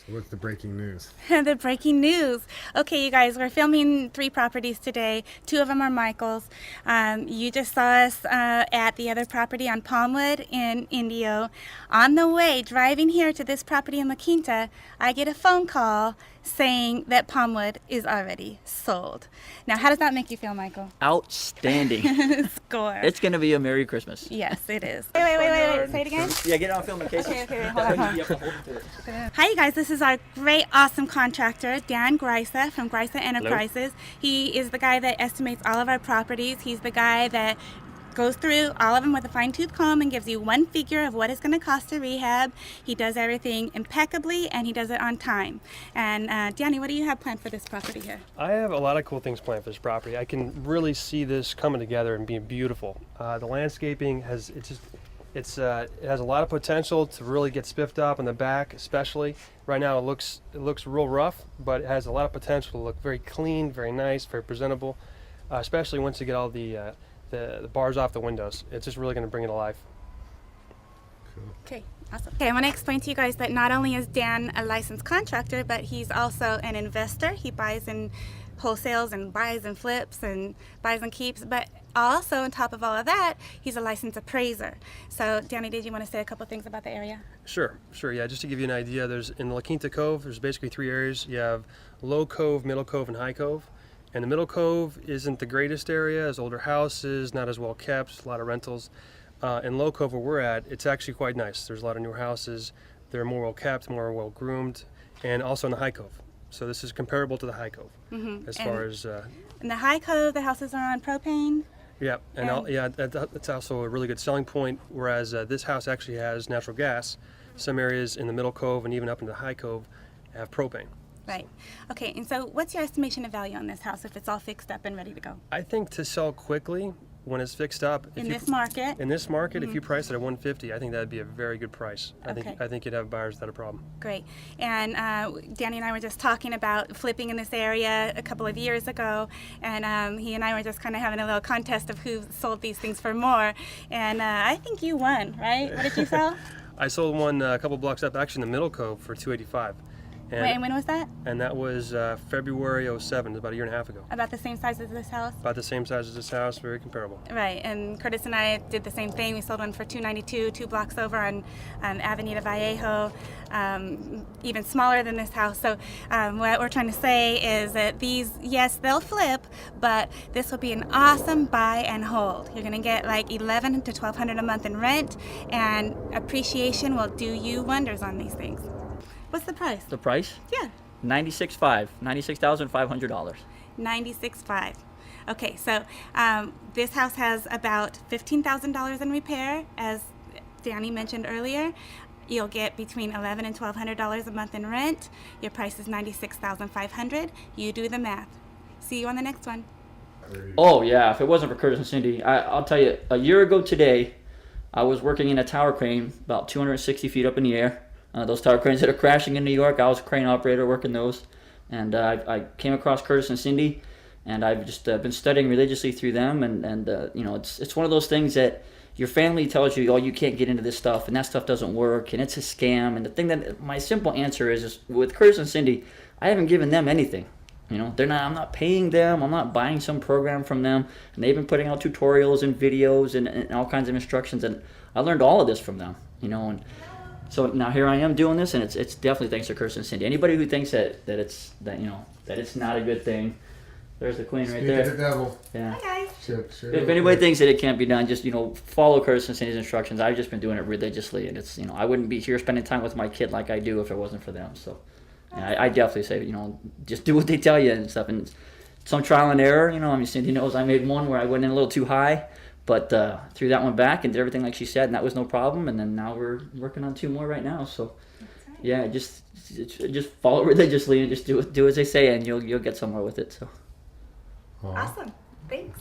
So what's the breaking news? The breaking news. Okay, you guys, we're filming 3 properties today. 2 of them are Michael's. You just saw us at the other property on Palmwood in Indio. On the way, driving here to this property in La Quinta, I get a phone call saying that Palmwood is already sold. Now, how does that make you feel, Michael? Outstanding. Score. It's going to be a Merry Christmas. Yes, it is. Wait. Say it again. Yeah, get it on film in case. Okay, hold on. Hi, you guys. This is our great, awesome contractor, Dan Greisa from Greisa Enterprises. He is the guy that estimates all of our properties. He's the guy that goes through all of them with a fine-tooth comb and gives you one figure of what it's going to cost to rehab. He does everything impeccably, and he does it on time. And Danny, what do you have planned for this property here? I have a lot of cool things planned for this property. I can really see this coming together and being beautiful. The landscaping has it has a lot of potential to really get spiffed up in the back, especially. Right now it looks real rough, but it has a lot of potential to look very clean, very nice, very presentable, especially once you get all the bars off the windows. It's just really going to bring it alive. Cool. Okay, awesome. Okay, I want to explain to you guys that not only is Dan a licensed contractor, but he's also an investor. He buys and wholesales and buys and flips and buys and keeps, but also on top of all of that, he's a licensed appraiser. So Danny, did you want to say a couple things about the area? Sure. Yeah, just to give you an idea, there's in La Quinta Cove, there's basically 3 areas. You have Low Cove, Middle Cove, and High Cove. And the Middle Cove isn't the greatest area, as older houses, not as well kept, a lot of rentals. In Low Cove, where we're at, it's actually quite nice. There's a lot of newer houses. They're more well kept, more well groomed, and also in the High Cove. So this is comparable to the High Cove as far as. In the High Cove, the houses are on propane. Yeah, that's also a really good selling point. Whereas this house actually has natural gas. Some areas in the Middle Cove and even up in the High Cove have propane. Right. Okay, and so what's your estimation of value on this house if it's all fixed up and ready to go? I think to sell quickly when it's fixed up. In this market? In this market, if you price it at $150, I think that'd be a very good price. Okay. I think you'd have buyers without a problem. Great. And Danny and I were just talking about flipping in this area a couple of years ago, and he and I were just kind of having a little contest of who sold these things for more, and I think you won, right? What did you sell? I sold one a couple blocks up, actually in the Middle Cove, for $285. And when was that? And that was February '07, about a year and a half ago. About the same size as this house? About the same size as this house, very comparable. Right, and Curtis and I did the same thing. We sold one for $292, 2 blocks over on Avenida Vallejo, even smaller than this house. So what we're trying to say is that these, yes, they'll flip, but this will be an awesome buy and hold. You're going to get like $1,100 to $1,200 a month in rent, and appreciation will do you wonders on these things. What's the price? The price? Yeah. $96,500. $96,500. Okay, so this house has about $15,000 in repair, as Danny mentioned earlier. You'll get between $1,100 and $1,200 a month in rent. Your price is $96,500. You do the math. See you on the next one. Oh, yeah. If it wasn't for Curtis and Cindy, I'll tell you, a year ago today, I was working in a tower crane about 260 feet up in the air. Those tower cranes that are crashing in New York, I was a crane operator working those. And I came across Curtis and Cindy, and I've just been studying religiously through them. And you know, it's one of those things that your family tells you, oh, you can't get into this stuff, and that stuff doesn't work, and it's a scam. And the thing that my simple answer is with Curtis and Cindy, I haven't given them anything. You know, I'm not paying them, I'm not buying some program from them, and they've been putting out tutorials and videos and all kinds of instructions, and I learned all of this from them, you know. And so now here I am doing this, and it's definitely thanks to Curtis and Cindy. Anybody who thinks that it's not a good thing, there's the queen right there. Speak of the devil. Yeah. Hi, guys. Sure. If anybody thinks that it can't be done, just follow Curtis and Cindy's instructions. I've just been doing it religiously, and it's I wouldn't be here spending time with my kid like I do if it wasn't for them. So yeah, I definitely say just do what they tell you and stuff, and some trial and error. I mean, Cindy knows I made one where I went in a little too high. But threw that one back and did everything like she said, and that was no problem. And then now we're working on 2 more right now. So, right. Yeah, just follow religiously and just do as they say, and you'll get somewhere with it. So. Awesome. Thanks.